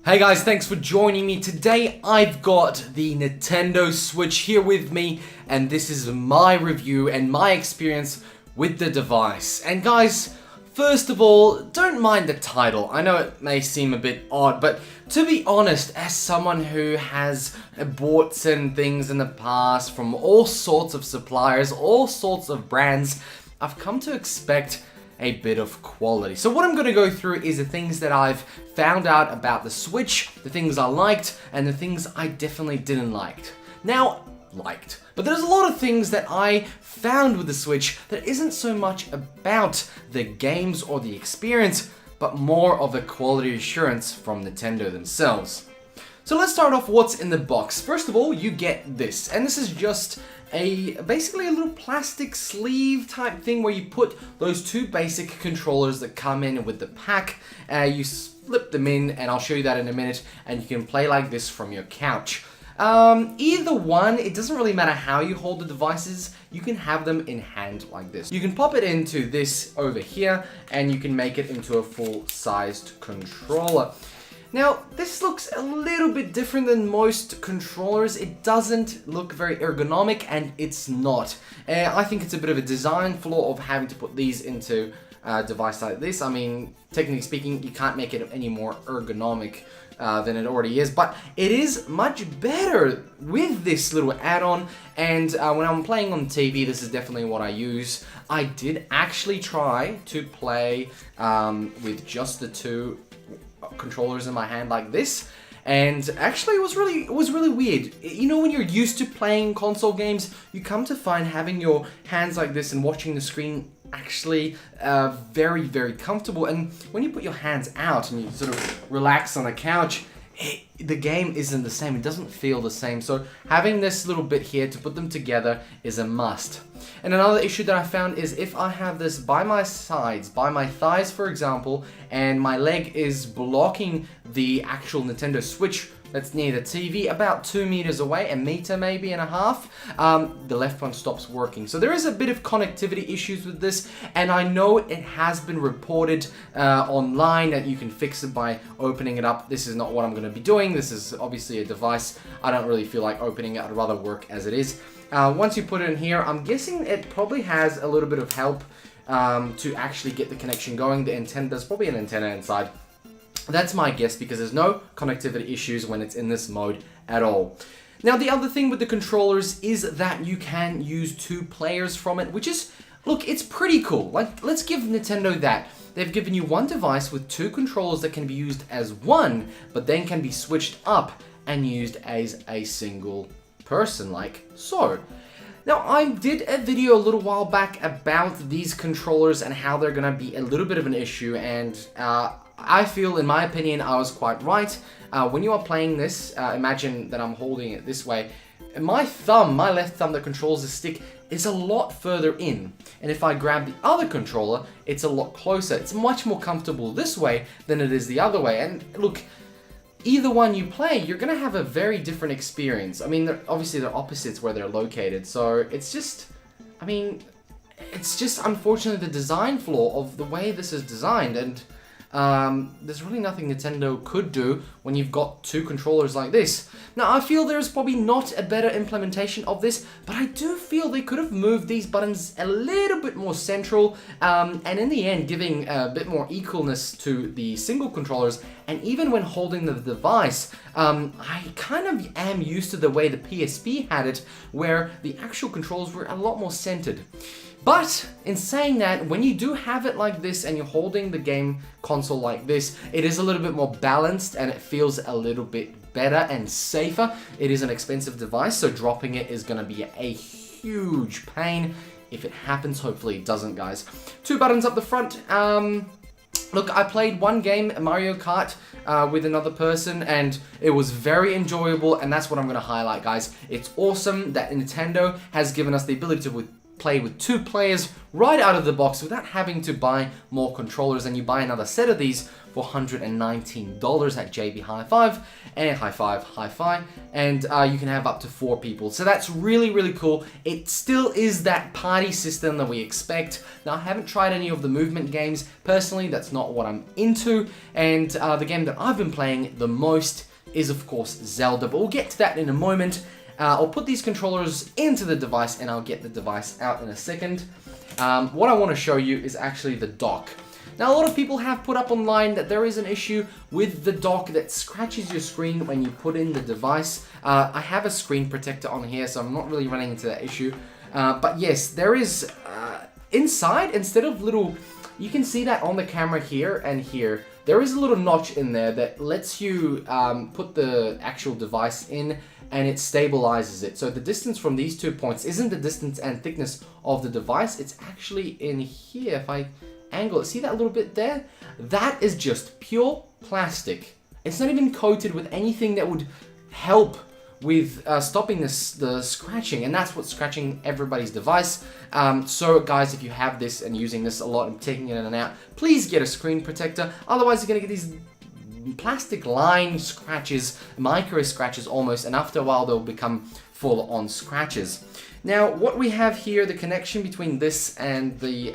Hey guys, thanks for joining me. Today I've got the Nintendo Switch here with me, and this is my review and my experience with the device. And guys, first of all, don't mind the title. I know it may seem a bit odd, but to be honest, as someone who has bought certain things in the past from all sorts of suppliers, all sorts of brands, I've come to expect a bit of quality. So what I'm going to go through is the things that I've found out about the Switch, the things I liked, and the things I definitely didn't like. But there's a lot of things that I found with the Switch that isn't so much about the games or the experience, but more of the quality assurance from Nintendo themselves. So let's start off what's in the box. First of all, you get this, and this is just basically a little plastic sleeve type thing where you put those two basic controllers that come in with the pack. You slip them in, and I'll show you that in a minute, and you can play like this from your couch. Either one, it doesn't really matter how you hold the devices, you can have them in hand like this. You can pop it into this over here, and you can make it into a full-sized controller. Now, this looks a little bit different than most controllers. It doesn't look very ergonomic, and it's not. I think it's a bit of a design flaw of having to put these into a device like this. I mean, technically speaking, you can't make it any more ergonomic than it already is, but it is much better with this little add-on, and when I'm playing on TV, this is definitely what I use. I did actually try to play with just the two controllers in my hand like this, and actually it was really weird. You know, when you're used to playing console games, you come to find having your hands like this and watching the screen actually very comfortable, and when you put your hands out and you sort of relax on the couch, the game isn't the same. It doesn't feel the same. So having this little bit here to put them together is a must. And another issue that I found is if I have this by my sides, by my thighs for example, and my leg is blocking the actual Nintendo Switch that's near the TV about 2 meters away, 1.5 meters maybe, the left one stops working. So there is a bit of connectivity issues with this, and I know it has been reported online that you can fix it by opening it up. This is not what I'm going to be doing. This is obviously a device I don't really feel like opening it. I'd rather work as it is. Once you put it in here, I'm guessing it probably has a little bit of help to actually get the connection going. The antenna, there's probably an antenna inside. That's my guess, because there's no connectivity issues when it's in this mode at all. Now, the other thing with the controllers is that you can use 2 players from it, which is, look, it's pretty cool. Like, let's give Nintendo that. They've given you one device with 2 controllers that can be used as one, but then can be switched up and used as a single person, like so. Now, I did a video a little while back about these controllers and how they're going to be a little bit of an issue, and I feel, in my opinion, I was quite right. When you are playing this, imagine that I'm holding it this way. My left thumb that controls the stick is a lot further in. And if I grab the other controller, it's a lot closer. It's much more comfortable this way than it is the other way. And look, either one you play, you're going to have a very different experience. I mean, obviously they're opposites where they're located. So it's just, I mean, it's just unfortunately the design flaw of the way this is designed. And there's really nothing Nintendo could do when you've got 2 controllers like this. Now, I feel there's probably not a better implementation of this, but I do feel they could have moved these buttons a little bit more central, and in the end giving a bit more equalness to the single controllers. And even when holding the device, I kind of am used to the way the PSP had it, where the actual controls were a lot more centered. But in saying that, when you do have it like this and you're holding the game console like this, it is a little bit more balanced and it feels a little bit better and safer. It is an expensive device, so dropping it is going to be a huge pain. If it happens, hopefully it doesn't, guys. 2 buttons up the front. Look, I played one game, Mario Kart, with another person, and it was very enjoyable, and that's what I'm going to highlight, guys. It's awesome that Nintendo has given us the ability to, with play with 2 players right out of the box without having to buy more controllers, and you buy another set of these for $119 at JB Hi-Fi and Hi-Fi, and you can have up to 4 people. So that's really, really cool. It still is that party system that we expect. Now, I haven't tried any of the movement games. Personally, that's not what I'm into, and the game that I've been playing the most is, of course, Zelda, but we'll get to that in a moment. I'll put these controllers into the device, and I'll get the device out in a second. What I want to show you is actually the dock. Now, a lot of people have put up online that there is an issue with the dock that scratches your screen when you put in the device. I have a screen protector on here, so I'm not really running into that issue. But yes, there is, inside, instead of little, you can see that on the camera here and here, there is a little notch in there that lets you put the actual device in, and it stabilizes it. So the distance from these 2 points isn't the distance and thickness of the device, it's actually in here. If I angle it, see that little bit there? That is just pure plastic. It's not even coated with anything that would help with stopping the scratching, and that's what's scratching everybody's device. So guys, if you have this and using this a lot and taking it in and out, please get a screen protector. Otherwise you're gonna get these plastic line scratches, micro scratches almost, and after a while they'll become full on scratches. Now, what we have here, the connection between this and the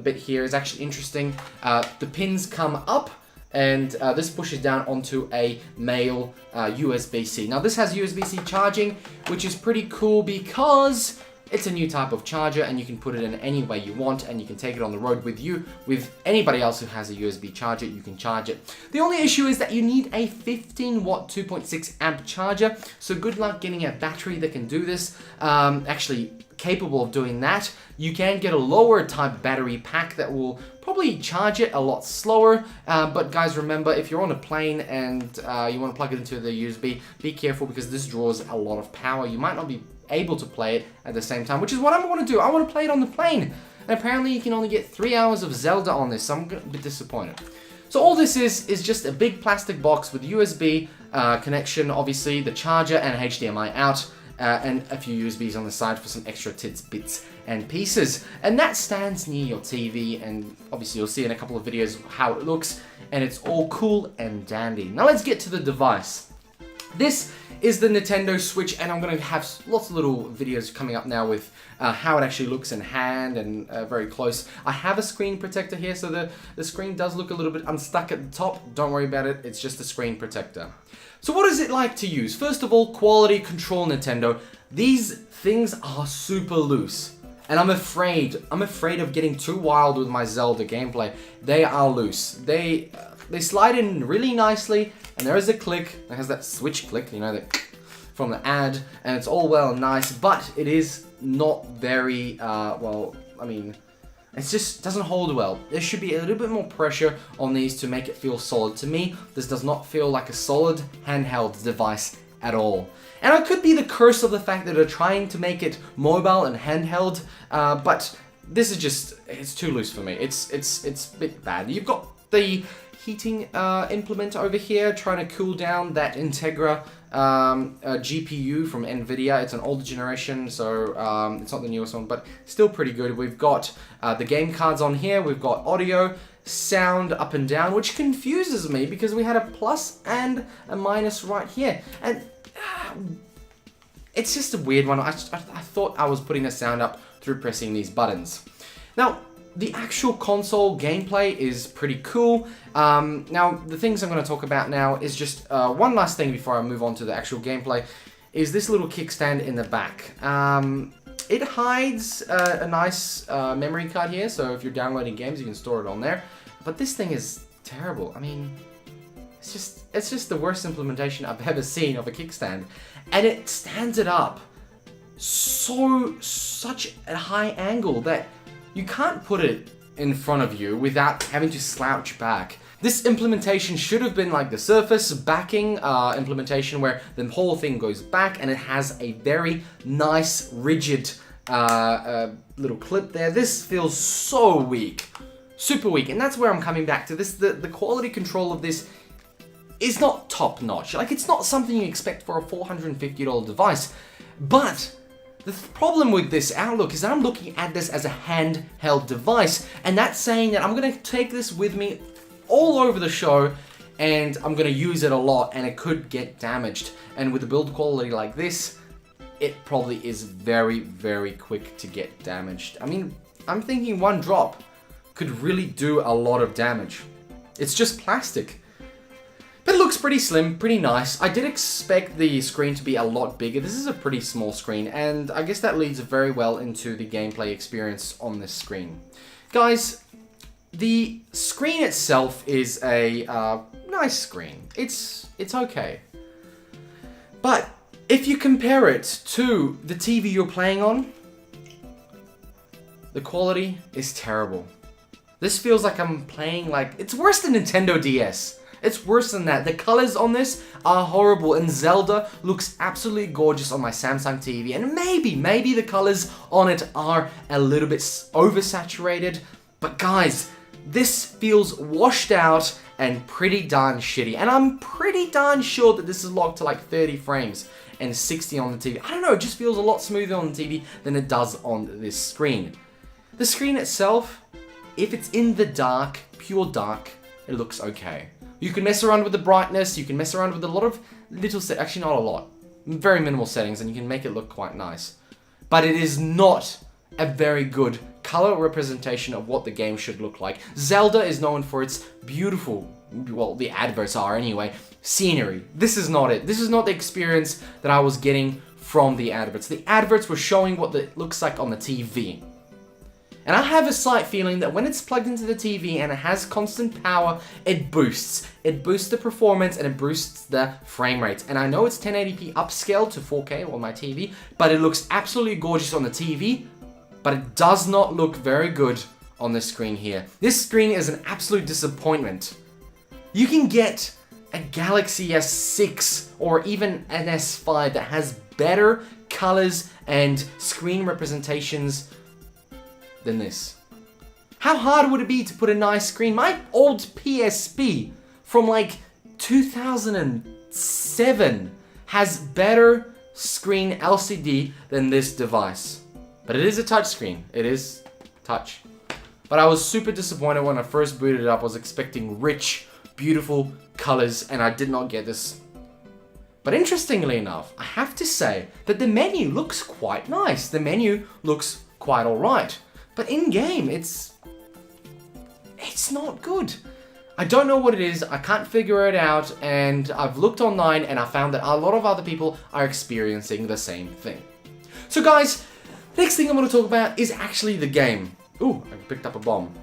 bit here is actually interesting. The pins come up, and this pushes down onto a male USB-C. Now, this has USB-C charging, which is pretty cool because it's a new type of charger, and you can put it in any way you want, and you can take it on the road with you. With anybody else who has a USB charger, you can charge it. The only issue is that you need a 15 watt 2.6 amp charger, so good luck getting a battery that can do this, actually capable of doing that. You can get a lower type battery pack that will probably charge it a lot slower, but guys, remember, if you're on a plane and you want to plug it into the USB, be careful because this draws a lot of power. You might not be able to play it at the same time, which is what I want to do. I want to play it on the plane, and apparently you can only get 3 hours of Zelda on this, so I'm a bit disappointed. So all this is just a big plastic box with USB connection, obviously, the charger and HDMI out, and a few USBs on the side for some extra bits and pieces. And that stands near your TV, and obviously you'll see in a couple of videos how it looks, and it's all cool and dandy. Now let's get to the device. This is the Nintendo Switch, and I'm going to have lots of little videos coming up now with how it actually looks in hand and very close. I have a screen protector here, so the screen does look a little bit unstuck at the top. Don't worry about it, it's just a screen protector. So what is it like to use? First of all, quality control, Nintendo. These things are super loose, and I'm afraid of getting too wild with my Zelda gameplay. They are loose. They slide in really nicely, and there is a click. It has that switch click, you know, that from the ad, and it's all well and nice, but it is not very, well, I mean, it just doesn't hold well. There should be a little bit more pressure on these to make it feel solid. To me, this does not feel like a solid handheld device at all. And it could be the curse of the fact that they're trying to make it mobile and handheld, but this is just, it's too loose for me. It's a bit bad. You've got the heating implement over here trying to cool down that Integra GPU from NVIDIA. It's an older generation, so it's not the newest one, but still pretty good. We've got the game cards on here. We've got audio, sound up and down, which confuses me because we had a plus and a minus right here. And it's just a weird one. I thought I was putting the sound up through pressing these buttons. Now, the actual console gameplay is pretty cool. Now, the things I'm going to talk about now is just one last thing before I move on to the actual gameplay, is this little kickstand in the back. It hides a nice memory card here, so if you're downloading games, you can store it on there. But this thing is terrible. I mean, it's just the worst implementation I've ever seen of a kickstand. And it stands it up such a high angle that you can't put it in front of you without having to slouch back. This implementation should have been like the Surface backing implementation where the whole thing goes back and it has a very nice, rigid little clip there. This feels so weak, super weak, and that's where I'm coming back to this. The quality control of this is not top notch. Like, it's not something you expect for a $450 device, but The problem with this Outlook is that I'm looking at this as a handheld device, and that's saying that I'm going to take this with me all over the show, and I'm going to use it a lot, and it could get damaged. And with a build quality like this, it probably is very, very quick to get damaged. I mean, I'm thinking one drop could really do a lot of damage. It's just plastic. But it looks pretty slim, pretty nice. I did expect the screen to be a lot bigger. This is a pretty small screen, and I guess that leads very well into the gameplay experience on this screen. Guys, the screen itself is a nice screen. It's okay. But if you compare it to the TV you're playing on, the quality is terrible. This feels like I'm playing like... It's worse than Nintendo DS. It's worse than that. The colors on this are horrible, and Zelda looks absolutely gorgeous on my Samsung TV. And maybe the colors on it are a little bit oversaturated. But guys, this feels washed out and pretty darn shitty. And I'm pretty darn sure that this is locked to like 30 frames and 60 on the TV. I don't know, it just feels a lot smoother on the TV than it does on this screen. The screen itself, if it's in the dark, pure dark, it looks okay. You can mess around with the brightness, you can mess around with a lot of little actually not a lot, very minimal settings, and you can make it look quite nice. But it is not a very good color representation of what the game should look like. Zelda is known for its beautiful, well, the adverts are anyway, scenery. This is not it. This is not the experience that I was getting from the adverts. The adverts were showing what it looks like on the TV. And I have a slight feeling that when it's plugged into the TV and it has constant power, it boosts. It boosts the performance and it boosts the frame rate. And I know it's 1080p upscaled to 4K on my TV, but it looks absolutely gorgeous on the TV, but it does not look very good on this screen here. This screen is an absolute disappointment. You can get a Galaxy S6 or even an S5 that has better colors and screen representations than this. How hard would it be to put a nice screen? My old PSP from like 2007 has better screen LCD than this device. But it is a touch screen. It is touch. But I was super disappointed when I first booted it up. I was expecting rich, beautiful colors, and I did not get this. But interestingly enough, I have to say that the menu looks quite nice. The menu looks quite alright. But in-game, it's not good. I don't know what it is, I can't figure it out, and I've looked online and I found that a lot of other people are experiencing the same thing. So guys, next thing I'm going to talk about is actually the game. Ooh, I picked up a bomb.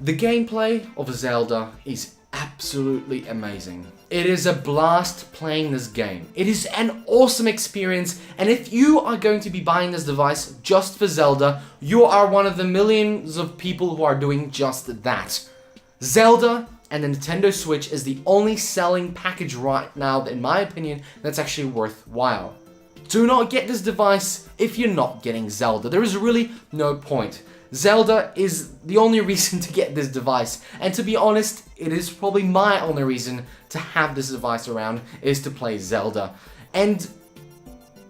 The gameplay of Zelda is absolutely amazing. It is a blast playing this game. It is an awesome experience, and if you are going to be buying this device just for Zelda, you are one of the millions of people who are doing just that. Zelda and the Nintendo Switch is the only selling package right now that, in my opinion, that's actually worthwhile. Do not get this device if you're not getting Zelda. There is really no point. Zelda is the only reason to get this device, and to be honest, it is probably my only reason to have this device around is to play Zelda. And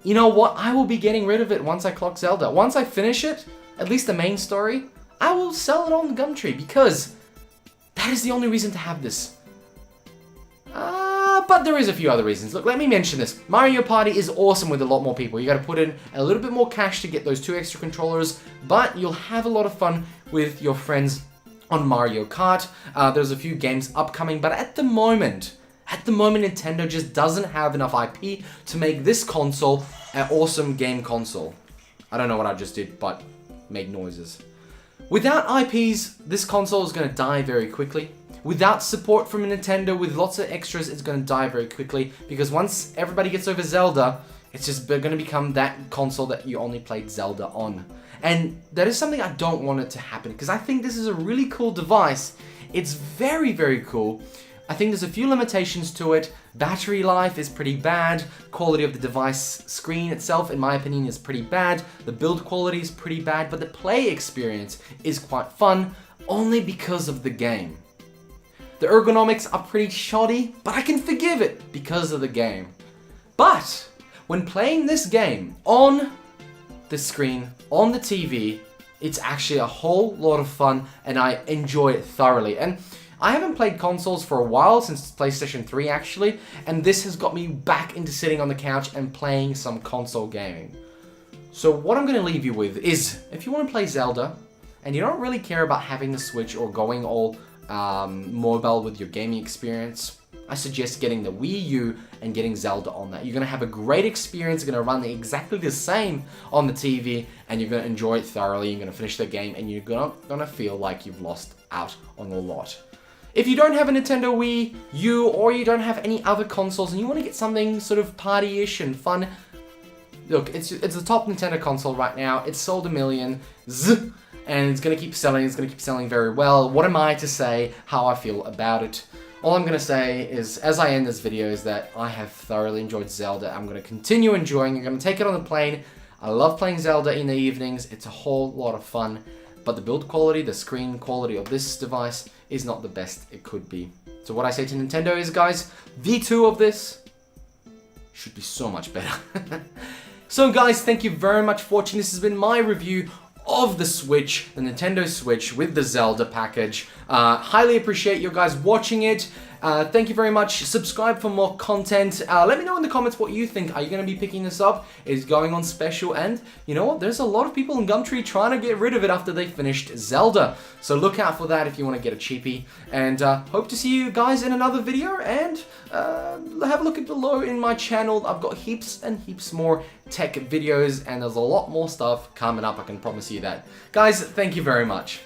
you know what? I will be getting rid of it once I clock Zelda. Once I finish it, at least the main story, I will sell it on Gumtree because that is the only reason to have this. But there is a few other reasons. Look, let me mention this. Mario Party is awesome with a lot more people. You gotta put in a little bit more cash to get those 2 extra controllers, but you'll have a lot of fun with your friends on Mario Kart. There's a few games upcoming, but at the moment, Nintendo just doesn't have enough IP to make this console an awesome game console. I don't know what I just did, but made noises. Without IPs, this console is gonna die very quickly. Without support from Nintendo, with lots of extras, it's going to die very quickly, because once everybody gets over Zelda, it's just going to become that console that you only played Zelda on. And that is something I don't want it to happen, because I think this is a really cool device. It's very, very cool. I think there's a few limitations to it. Battery life is pretty bad. Quality of the device screen itself, in my opinion, is pretty bad. The build quality is pretty bad, but the play experience is quite fun, only because of the game. The ergonomics are pretty shoddy, but I can forgive it because of the game. But when playing this game on the screen on the TV, it's actually a whole lot of fun, and I enjoy it thoroughly. And I haven't played consoles for a while, since PlayStation 3 actually, and this has got me back into sitting on the couch and playing some console gaming. So what I'm going to leave you with is, if you want to play Zelda, and you don't really care about having the Switch or going all mobile with your gaming experience, I suggest getting the Wii U and getting Zelda on that. You're going to have a great experience, you're going to run exactly the same on the TV, and you're going to enjoy it thoroughly, you're going to finish the game, and you're going to feel like you've lost out on a lot. If you don't have a Nintendo Wii U, or you don't have any other consoles, and you want to get something sort of party-ish and fun, look, it's the top Nintendo console right now. It's sold 1 million, and it's going to keep selling. It's going to keep selling very well. What am I to say how I feel about it? All I'm going to say is, as I end this video, is that I have thoroughly enjoyed Zelda. I'm going to continue enjoying it. I'm going to take it on the plane. I love playing Zelda in the evenings. It's a whole lot of fun. But the build quality, the screen quality of this device is not the best it could be. So what I say to Nintendo is, guys, V2 of this should be so much better. So guys, thank you very much for watching. This has been my review of the Switch, the Nintendo Switch with the Zelda package. Highly appreciate you guys watching it. Thank you very much. Subscribe for more content. Let me know in the comments what you think. Are you going to be picking this up? Is it going on special? And you know what? There's a lot of people in Gumtree trying to get rid of it after they finished Zelda. So look out for that if you want to get a cheapie. And hope to see you guys in another video. And have a look at below in my channel. I've got heaps and heaps more tech videos. And there's a lot more stuff coming up. I can promise you that. Guys, thank you very much.